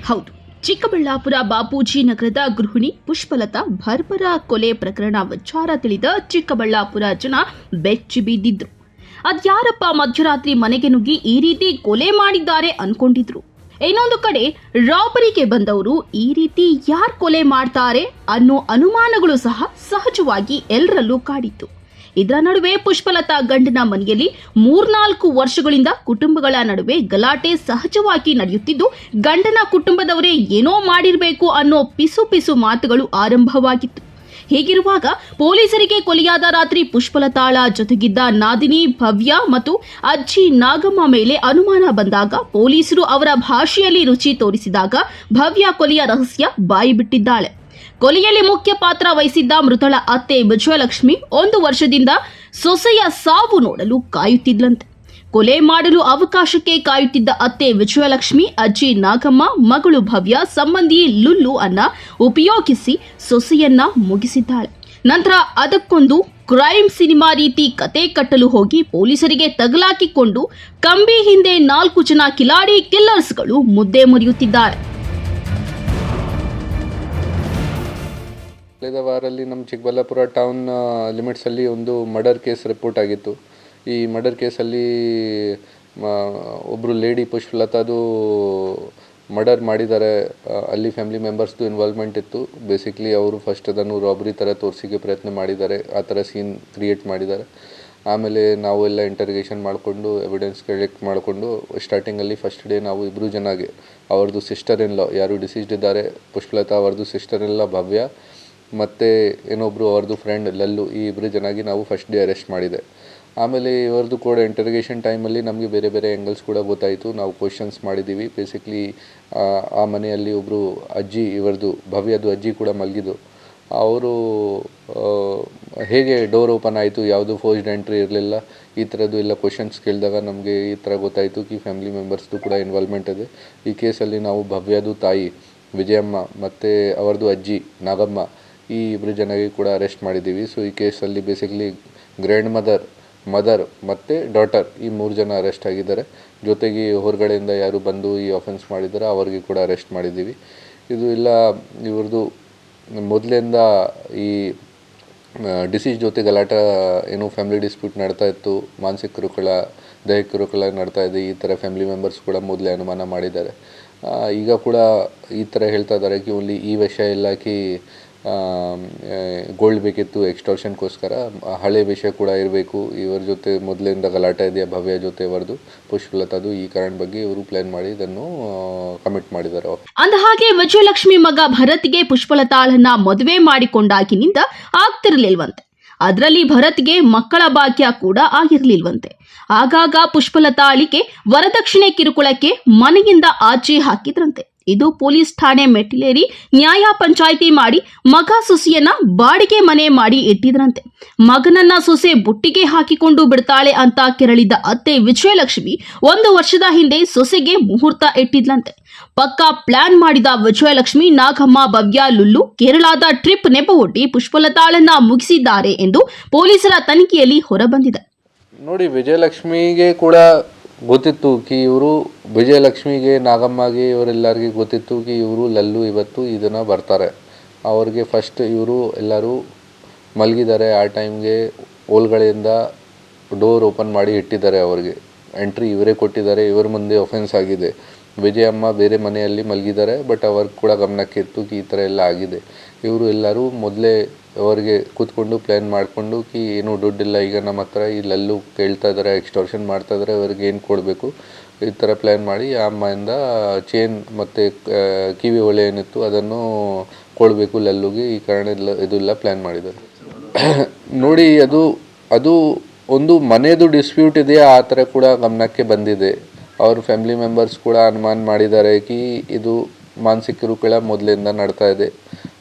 ಹೌದು, ಚಿಕ್ಕಬಳ್ಳಾಪುರ ಬಾಪೂಜಿ ನಗರದ ಗೃಹಿಣಿ ಪುಷ್ಪಲತಾ ಬರ್ಬರ ಕೊಲೆ ಪ್ರಕರಣ ವಿಚಾರ ತಿಳಿದ ಚಿಕ್ಕಬಳ್ಳಾಪುರ ಜನ ಬೆಚ್ಚಿ ಬಿದ್ದಿದ್ರು. ಅದ್ಯಾರಪ್ಪ ಮಧ್ಯರಾತ್ರಿ ಮನೆಗೆ ನುಗ್ಗಿ ಈ ರೀತಿ ಕೊಲೆ ಮಾಡಿದ್ದಾರೆ ಅನ್ಕೊಂಡಿದ್ರು. ಇನ್ನೊಂದು ಕಡೆ ರಾಬರಿಗೆ ಬಂದವರು ಈ ರೀತಿ ಯಾರು ಕೊಲೆ ಮಾಡ್ತಾರೆ ಅನ್ನೋ ಅನುಮಾನಗಳು ಸಹ ಸಹಜವಾಗಿ ಎಲ್ಲರಲ್ಲೂ ಕಾಡಿತ್ತು. ಇದರ ನಡುವೆ ಪುಷ್ಪಲತಾ ಗಂಡನ ಮನೆಯಲ್ಲಿ 3-4 ವರ್ಷಗಳಿಂದ ಕುಟುಂಬಗಳ ನಡುವೆ ಗಲಾಟೆ ಸಹಜವಾಗಿ ನಡೆಯುತ್ತಿದ್ದು, ಗಂಡನ ಕುಟುಂಬದವರೇ ಏನೋ ಮಾಡಿರಬೇಕು ಅನ್ನೋ ಪಿಸು ಮಾತುಗಳು ಆರಂಭವಾಗಿತ್ತು. ಹೀಗಿರುವಾಗ ಪೊಲೀಸರಿಗೆ ಕೊಲೆಯಾದ ರಾತ್ರಿ ಪುಷ್ಪಲತಾಳ ಜೊತೆಗಿದ್ದ ನಾದಿನಿ ಭವ್ಯ ಮತ್ತು ಅಜ್ಜಿ ನಾಗಮ್ಮ ಮೇಲೆ ಅನುಮಾನ ಬಂದಾಗ ಪೊಲೀಸರು ಅವರ ಭಾಷೆಯಲ್ಲಿ ರುಚಿ ತೋರಿಸಿದಾಗ ಭವ್ಯ ಕೊಲೆಯ ರಹಸ್ಯ ಬಾಯಿ ಬಿಟ್ಟಿದ್ದಾಳೆ. ಕೊಲೆಯಲ್ಲಿ ಮುಖ್ಯ ಪಾತ್ರ ವಹಿಸಿದ್ದ ಮೃತಳ ಅತ್ತೆ ವಿಜಯಲಕ್ಷ್ಮಿ 1 ವರ್ಷದಿಂದ ಸೊಸೆಯ ಸಾವು ನೋಡಲು ಕಾಯುತ್ತಿದ್ಲಂತೆ. ಕೊಲೆ ಮಾಡಲು ಅವಕಾಶಕ್ಕೆ ಕಾಯುತ್ತಿದ್ದ ಅತ್ತೆ ವಿಜಯಲಕ್ಷ್ಮಿ ಅಜ್ಜಿ ನಾಗಮ್ಮ ಮಗಳು ಭವ್ಯ ಸಂಬಂಧಿ ಲುಲ್ಲು ಅನ್ನ ಉಪಯೋಗಿಸಿ ಸೊಸೆಯನ್ನ ಮುಗಿಸಿದ್ದಾಳೆ. ನಂತರ ಅದಕ್ಕೊಂದು ಕ್ರೈಮ್ ಸಿನಿಮಾ ರೀತಿ ಕತೆ ಕಟ್ಟಲು ಹೋಗಿ ಪೊಲೀಸರಿಗೆ ತಗಲಾಕಿಕೊಂಡು ಕಂಬಿ ಹಿಂದೆ 4 ಜನ ಕಿಲಾಡಿ ಕಿಲ್ಲರ್ಸ್ಗಳು ಮುದ್ದೆ ಮುರಿಯುತ್ತಿದ್ದಾರೆ. ಕಳೆದ ವಾರಲ್ಲಿ ನಮ್ಮ ಚಿಕ್ಕಬಳ್ಳಾಪುರ ಟೌನ್ ಲಿಮಿಟ್ಸಲ್ಲಿ ಒಂದು ಮರ್ಡರ್ ಕೇಸ್ ರಿಪೋರ್ಟ್ ಆಗಿತ್ತು. ಈ ಮರ್ಡರ್ ಕೇಸಲ್ಲಿ ಒಬ್ಬರು ಲೇಡಿ ಪುಷ್ಪಲತಾದು ಮರ್ಡರ್ ಮಾಡಿದ್ದಾರೆ. ಅಲ್ಲಿ ಫ್ಯಾಮಿಲಿ ಮೆಂಬರ್ಸ್ದು ಇನ್ವಾಲ್ವ್ಮೆಂಟ್ ಇತ್ತು. ಬೇಸಿಕ್ಲಿ ಅವರು ಫಸ್ಟ್ ಅದನ್ನು ರಾಬರಿ ಥರ ತೋರಿಸಿಗೆ ಪ್ರಯತ್ನ ಮಾಡಿದ್ದಾರೆ, ಆ ಥರ ಸೀನ್ ಕ್ರಿಯೇಟ್ ಮಾಡಿದ್ದಾರೆ. ಆಮೇಲೆ ನಾವು ಎಲ್ಲ ಇಂಟರ್ಗೇಷನ್ ಮಾಡಿಕೊಂಡು ಎವಿಡೆನ್ಸ್ ಕಲೆಕ್ಟ್ ಮಾಡಿಕೊಂಡು ಸ್ಟಾರ್ಟಿಂಗಲ್ಲಿ ಫಸ್ಟ್ ಡೇ ನಾವು 2 ಜನಗೆ ಅವ್ರದ್ದು ಸಿಸ್ಟರ್ ಇನ್ ಲಾ ಯಾರು ಡಿಸೀಸ್ಡ್ ಇದ್ದಾರೆ, ಪುಷ್ಪಲತಾ ಅವ್ರದ್ದು ಸಿಸ್ಟರ್ ಇನ್ ಲಾ ಭವ್ಯ ಮತ್ತು ಇನ್ನೊಬ್ಬರು ಅವ್ರದ್ದು ಫ್ರೆಂಡ್ ಲಲ್ಲು, ಈ 2 ಜನಗೆ ನಾವು ಫಸ್ಟ್ ಡೇ ಅರೆಸ್ಟ್ ಮಾಡಿದೆ. ಆಮೇಲೆ ಇವ್ರದ್ದು ಕೂಡ ಇಂಟರ್ಗೇಷನ್ ಟೈಮಲ್ಲಿ ನಮಗೆ ಬೇರೆ ಬೇರೆ ಆ್ಯಂಗಲ್ಸ್ ಕೂಡ ಗೊತ್ತಾಯಿತು. ನಾವು ಕ್ವಶನ್ಸ್ ಮಾಡಿದ್ದೀವಿ. ಬೇಸಿಕ್ಲಿ ಆ ಮನೆಯಲ್ಲಿ ಒಬ್ಬರು ಅಜ್ಜಿ, ಇವ್ರದ್ದು ಭವ್ಯದು ಅಜ್ಜಿ ಕೂಡ ಮಲಗಿದ್ದು. ಅವರು ಹೇಗೆ ಡೋರ್ ಓಪನ್ ಆಯಿತು, ಯಾವುದು ಫೋರ್ಸ್ಡ್ ಎಂಟ್ರಿ ಇರಲಿಲ್ಲ, ಈ ಥರದ್ದು ಎಲ್ಲ ಕ್ವಶನ್ಸ್ ಕೇಳಿದಾಗ ನಮಗೆ ಈ ಥರ ಗೊತ್ತಾಯಿತು ಕಿ ಫ್ಯಾಮಿಲಿ ಮೆಂಬರ್ಸ್ದು ಕೂಡ ಇನ್ವಾಲ್ವ್ಮೆಂಟ್ ಇದೆ. ಈ ಕೇಸಲ್ಲಿ ನಾವು ಭವ್ಯದು ತಾಯಿ ವಿಜಯಮ್ಮ ಮತ್ತು ಅವರದ್ದು ಅಜ್ಜಿ ನಾಗಮ್ಮ, ಈ 2 ಜನಗೆ ಕೂಡ ಅರೆಸ್ಟ್ ಮಾಡಿದ್ದೀವಿ. ಸೊ ಈ ಕೇಸಲ್ಲಿ ಬೇಸಿಕ್ಲಿ ಗ್ರ್ಯಾಂಡ್ ಮದರ್ ಮತ್ತು ಡಾಟರ್, ಈ 3 ಜನ ಅರೆಸ್ಟ್ ಆಗಿದ್ದಾರೆ. ಜೊತೆಗೆ ಹೊರಗಡೆಯಿಂದ ಯಾರು ಬಂದು ಈ ಅಫೆನ್ಸ್ ಮಾಡಿದ್ದಾರೆ ಅವರಿಗೆ ಕೂಡ ಅರೆಸ್ಟ್ ಮಾಡಿದ್ದೀವಿ. ಇದು ಎಲ್ಲ ಇವ್ರದ್ದು ಮೊದಲಿಂದ ಈ ಡಿಸೀಸ್ ಜೊತೆ ಗಲಾಟ ಏನು ಫ್ಯಾಮಿಲಿ ಡಿಸ್ಪ್ಯೂಟ್ ನಡ್ತಾ ಇತ್ತು, ಮಾನಸಿಕ ಕಿರುಕುಳ, ದೈಹಿಕ ಕಿರುಕುಳ ನಡ್ತಾ ಇದೆ. ಈ ಥರ ಫ್ಯಾಮಿಲಿ ಮೆಂಬರ್ಸ್ ಕೂಡ ಮೊದಲೇ ಅನುಮಾನ ಮಾಡಿದ್ದಾರೆ. ಈಗ ಕೂಡ ಈ ಥರ ಹೇಳ್ತಾ ಇದ್ದಾರೆ ಕಿ ಓನ್ಲಿ ಈ ವಿಷಯ ಇಲ್ಲ ಕಿ ಗೋಲ್ಡ್ ಬೇಕಿತ್ತು ಎಕ್ಸ್ಟಾರ್ಷನ್ಗೋಸ್ಕರ, ಹಳೆ ವಿಷಯ ಕೂಡ ಇರಬೇಕು. ಇವರ ಜೊತೆ ಮೊದಲಿಂದ ಗಲಾಟೆ ಇದೆಯಾ ಭವ್ಯ ಜೊತೆ ಇವರದು ಪುಷ್ಪಲತಾದು, ಈ ಕಾರಣ ಬಗ್ಗೆ ಇವರು ಪ್ಲಾನ್ ಮಾಡಿ ಇದನ್ನು ಕಮಿಟ್ ಮಾಡಿದ್ದಾರೆ. ಅಂದ ಹಾಗೆ ವಿಜಯಲಕ್ಷ್ಮಿ ಮಗ ಭರತ್ಗೆ ಪುಷ್ಪಲತಾಳನ್ನ ಮದುವೆ ಮಾಡಿಕೊಂಡಾಗಿನಿಂದ ಆಗ್ತಿರ್ಲಿಲ್ವಂತೆ. ಅದರಲ್ಲಿ ಭರತ್ಗೆ ಮಕ್ಕಳ ಭಾಗ್ಯ ಕೂಡ ಆಗಿರ್ಲಿಲ್ವಂತೆ. ಆಗಾಗ ಪುಷ್ಪಲತಾಳಿಗೆ ವರದಕ್ಷಿಣೆ ಕಿರುಕುಳಕ್ಕೆ ಮನೆಯಿಂದ ಆಚೆ ಹಾಕಿದ್ರಂತೆ. ಇದು ಪೊಲೀಸ್ ಠಾಣೆ ಮೆಟ್ಟಿಲೇರಿ ನ್ಯಾಯ ಪಂಚಾಯಿತಿ ಮಾಡಿ ಮಗ ಸೊಸೆಯನ್ನ ಬಾಡಿಗೆ ಮನೆ ಮಾಡಿ ಇಟ್ಟಿದ್ರಂತೆ. ಮಗನನ್ನ ಸೊಸೆ ಬುಟ್ಟಿಗೆ ಹಾಕಿಕೊಂಡು ಬಿಡ್ತಾಳೆ ಅಂತ ಕೆರಳಿದ ಅತ್ತೆ ವಿಜಯಲಕ್ಷ್ಮಿ 1 ವರ್ಷದ ಹಿಂದೆ ಸೊಸೆಗೆ ಮುಹೂರ್ತ ಇಟ್ಟಿದ್ಲಂತೆ. ಪಕ್ಕಾ ಪ್ಲಾನ್ ಮಾಡಿದ ವಿಜಯಲಕ್ಷ್ಮಿ ನಾಗಮ್ಮ ಭವ್ಯ ಲುಲ್ಲು ಕೇರಳದ ಟ್ರಿಪ್ ನೆಪ ಒಡ್ಡಿ ಪುಷ್ಪಲತಾಳನ್ನ ಮುಗಿಸಿದ್ದಾರೆ ಎಂದು ಪೊಲೀಸರ ತನಿಖೆಯಲ್ಲಿ ಹೊರಬಂದಿದೆ. ನೋಡಿ, ವಿಜಯಲಕ್ಷ್ಮಿಗೆ ಕೂಡ ಗೊತ್ತಿತ್ತು ಕಿ ಇವರು ವಿಜಯಲಕ್ಷ್ಮಿಗೆ ನಾಗಮ್ಮಗೆ ಇವರೆಲ್ಲರಿಗೆ ಗೊತ್ತಿತ್ತು ಕಿ ಇವರು ಲಲ್ಲು ಇವತ್ತು ಇದನ್ನು ಬರ್ತಾರೆ. ಅವ್ರಿಗೆ ಫಸ್ಟ್ ಇವರು ಎಲ್ಲರೂ ಮಲಗಿದ್ದಾರೆ. ಆ ಟೈಮ್ಗೆ ಒಳಗಡೆಯಿಂದ ಡೋರ್ ಓಪನ್ ಮಾಡಿ ಇಟ್ಟಿದ್ದಾರೆ. ಅವ್ರಿಗೆ ಎಂಟ್ರಿ ಇವರೇ ಕೊಟ್ಟಿದ್ದಾರೆ. ಇವರ ಮುಂದೆ ಒಫೆನ್ಸ್ ಆಗಿದೆ. ವಿಜಯಮ್ಮ ಬೇರೆ ಮನೆಯಲ್ಲಿ ಮಲಗಿದ್ದಾರೆ, ಬಟ್ ಅವ್ರಿಗೆ ಕೂಡ ಗಮನಕ್ಕೆ ಇತ್ತು ಕಿ ಈ ಥರ ಎಲ್ಲ ಆಗಿದೆ. ಇವರು ಎಲ್ಲರೂ ಮೊದಲೇ ಅವರಿಗೆ ಕೂತ್ಕೊಂಡು ಪ್ಲ್ಯಾನ್ ಮಾಡಿಕೊಂಡು ಕಿ ಏನೂ ದುಡ್ಡಿಲ್ಲ ಈಗ ನಮ್ಮ ಹತ್ರ, ಈ ಲಲ್ಲು ಕೇಳ್ತಾ ಇದ್ದಾರೆ, ಎಕ್ಸ್ಟಾರ್ಷನ್ ಮಾಡ್ತಾ ಇದ್ದಾರೆ, ಅವ್ರಿಗೆ ಏನು ಕೊಡಬೇಕು ಈ ಥರ ಪ್ಲ್ಯಾನ್ ಮಾಡಿ ಆ ಅಮ್ಮೆಯಿಂದ ಚೇನ್ ಮತ್ತು ಕಿವಿ ಹೊಳೆ ಏನಿತ್ತು ಅದನ್ನು ಕೊಡಬೇಕು ಲಲ್ಲುಗೆ. ಈ ಕಾರಣ ಇದೆಲ್ಲ ಪ್ಲ್ಯಾನ್ ಮಾಡಿದ್ದಾರೆ. ನೋಡಿ, ಅದು ಒಂದು ಮನೆಯದು ಡಿಸ್ಪ್ಯೂಟ್ ಇದೆಯಾ ಆ ಥರ ಕೂಡ ಗಮನಕ್ಕೆ ಬಂದಿದೆ. ಅವ್ರ ಫ್ಯಾಮಿಲಿ ಮೆಂಬರ್ಸ್ ಕೂಡ ಅನುಮಾನ ಮಾಡಿದ್ದಾರೆ ಕಿ ಇದು ಮಾನಸಿಕ ಕಿರುಕುಳ ಮೊದಲಿಂದ ನಡ್ತಾ ಇದೆ.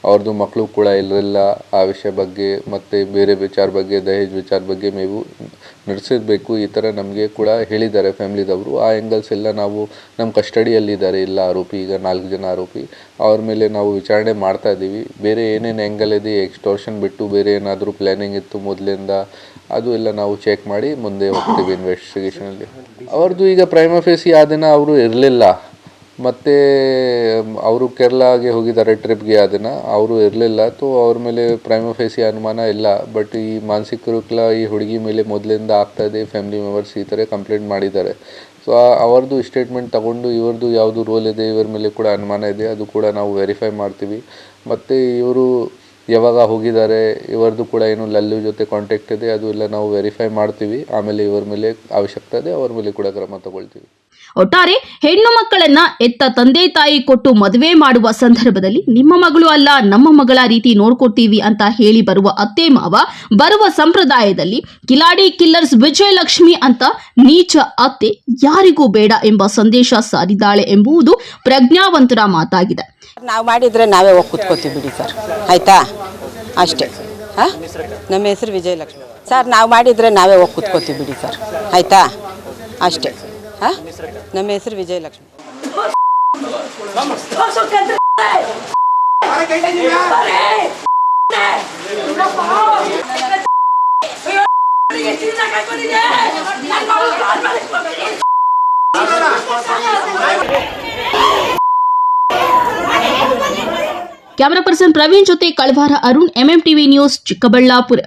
ಅವ್ರದ್ದು ಮಕ್ಕಳು ಕೂಡ ಇರಲಿಲ್ಲ. ಆ ವಿಷಯ ಬಗ್ಗೆ ಮತ್ತು ಬೇರೆ ವಿಚಾರ ಬಗ್ಗೆ, ದಹೇಜ್ ವಿಚಾರ ಬಗ್ಗೆ ನೀವು ನಡೆಸಿರಬೇಕು ಈ ಥರ ನಮಗೆ ಕೂಡ ಹೇಳಿದ್ದಾರೆ ಫ್ಯಾಮಿಲಿದವರು. ಆ ಆ್ಯಂಗಲ್ಸ್ ಎಲ್ಲ ನಾವು ನಮ್ಮ ಕಸ್ಟಡಿಯಲ್ಲಿದ್ದಾರೆ ಇಲ್ಲ ಆರೋಪಿ, ಈಗ 4 ಜನ ಆರೋಪಿ. ಅವ್ರ ಮೇಲೆ ನಾವು ವಿಚಾರಣೆ ಮಾಡ್ತಾ ಇದ್ದೀವಿ. ಬೇರೆ ಏನೇನು ಆ್ಯಂಗಲ್ ಇದೆ, ಎಕ್ಸ್ಟಾರ್ಷನ್ ಬಿಟ್ಟು ಬೇರೆ ಏನಾದರೂ ಪ್ಲ್ಯಾನಿಂಗ್ ಇತ್ತು ಮೊದಲಿಂದ, ಅದು ಎಲ್ಲ ನಾವು ಚೆಕ್ ಮಾಡಿ ಮುಂದೆ ಹೋಗ್ತೀವಿ ಇನ್ವೆಸ್ಟಿಗೇಷನಲ್ಲಿ. ಅವ್ರದ್ದು ಈಗ ಪ್ರೈಮಾ ಫೇಸಿ ಆ ದಿನ ಅವರು ಇರಲಿಲ್ಲ. ಮತ್ತು ಅವರು ಕೇರಳಗೆ ಹೋಗಿದ್ದಾರೆ ಟ್ರಿಪ್ಗೆ, ಅದನ್ನು ಅವರು ಇರಲಿಲ್ಲ. ತೋ ಅವ್ರ ಮೇಲೆ ಪ್ರೈಮ ಫೇಸಿ ಅನುಮಾನ ಇಲ್ಲ. ಬಟ್ ಈ ಮಾನಸಿಕ ಕಿರುಕುಳ ಈ ಹುಡುಗಿ ಮೇಲೆ ಮೊದಲಿಂದ ಆಗ್ತಾಯಿದೆ. ಫ್ಯಾಮಿಲಿ ಮೆಂಬರ್ಸ್ ಈ ಥರ ಕಂಪ್ಲೇಂಟ್ ಮಾಡಿದ್ದಾರೆ. ಸೊ ಅವ್ರದ್ದು ಸ್ಟೇಟ್ಮೆಂಟ್ ತಗೊಂಡು ಇವ್ರದ್ದು ಯಾವುದು ರೋಲ್ ಇದೆ, ಇವರ ಮೇಲೆ ಕೂಡ ಅನುಮಾನ ಇದೆ, ಅದು ಕೂಡ ನಾವು ವೆರಿಫೈ ಮಾಡ್ತೀವಿ. ಮತ್ತು ಇವರು ಯಾವಾಗ ಹೋಗಿದ್ದಾರೆ, ಇವರದ್ದು ಕೂಡ ಏನು ಲಲ್ಲು ಜೊತೆ ಕಾಂಟ್ಯಾಕ್ಟ್ ಇದೆ, ಅದು ಎಲ್ಲ ನಾವು ವೆರಿಫೈ ಮಾಡ್ತೀವಿ. ಆಮೇಲೆ ಇವರ ಮೇಲೆ ಅವಶ್ಯಕತೆ ಇದೆ, ಅವ್ರ ಮೇಲೆ ಕೂಡ ಕ್ರಮ ತಗೊಳ್ತೀವಿ. ಒಟ್ಟಾರೆ ಹೆಣ್ಣು ಮಕ್ಕಳನ್ನ ಎತ್ತ ತಂದೆ ತಾಯಿ ಕೊಟ್ಟು ಮದುವೆ ಮಾಡುವ ಸಂದರ್ಭದಲ್ಲಿ ನಿಮ್ಮ ಮಗಳು ಅಲ್ಲ ನಮ್ಮ ಮಗಳ ರೀತಿ ನೋಡ್ಕೊಡ್ತೀವಿ ಅಂತ ಹೇಳಿ ಬರುವ ಅತ್ತೆ ಮಾವ ಬರುವ ಸಂಪ್ರದಾಯದಲ್ಲಿ ಕಿಲಾಡಿ ಕಿಲ್ಲರ್ಸ್ ವಿಜಯಲಕ್ಷ್ಮಿ ಅಂತ ನೀಚ ಅತ್ತೆ ಯಾರಿಗೂ ಬೇಡ ಎಂಬ ಸಂದೇಶ ಸಾರಿದ್ದಾಳೆ ಎಂಬುದು ಪ್ರಜ್ಞಾವಂತರ ಮಾತಾಗಿದೆ. ನಾವು ಮಾಡಿದರೆ ನಾವೇ ಹೋಗಿ ಕೂತ್ಕೋತೀವಿ ಬಿಡಿ ಸರ್, ಆಯಿತಾ? ಅಷ್ಟೇ. ಹಾಂ, ನಮ್ಮ ಹೆಸರು ವಿಜಯಲಕ್ಷ್ಮಿ ಸರ್. ನಾವು ಮಾಡಿದರೆ ನಾವೇ ಹೋಗಿ ಕೂತ್ಕೋತೀವಿ ಬಿಡಿ ಸರ್, ಆಯಿತಾ? ಅಷ್ಟೇ. ಹಾಂ, ನಮ್ಮ ಹೆಸರು ವಿಜಯಲಕ್ಷ್ಮಿ. ಕ್ಯಾಮರಾ ಪರ್ಸನ್ ಪ್ರವೀಣ್ ಜೊತೆ ಕಳವಾರ ಅರುಣ್, MMTV ನ್ಯೂಸ್, ಚಿಕ್ಕಬಳ್ಳಾಪುರ.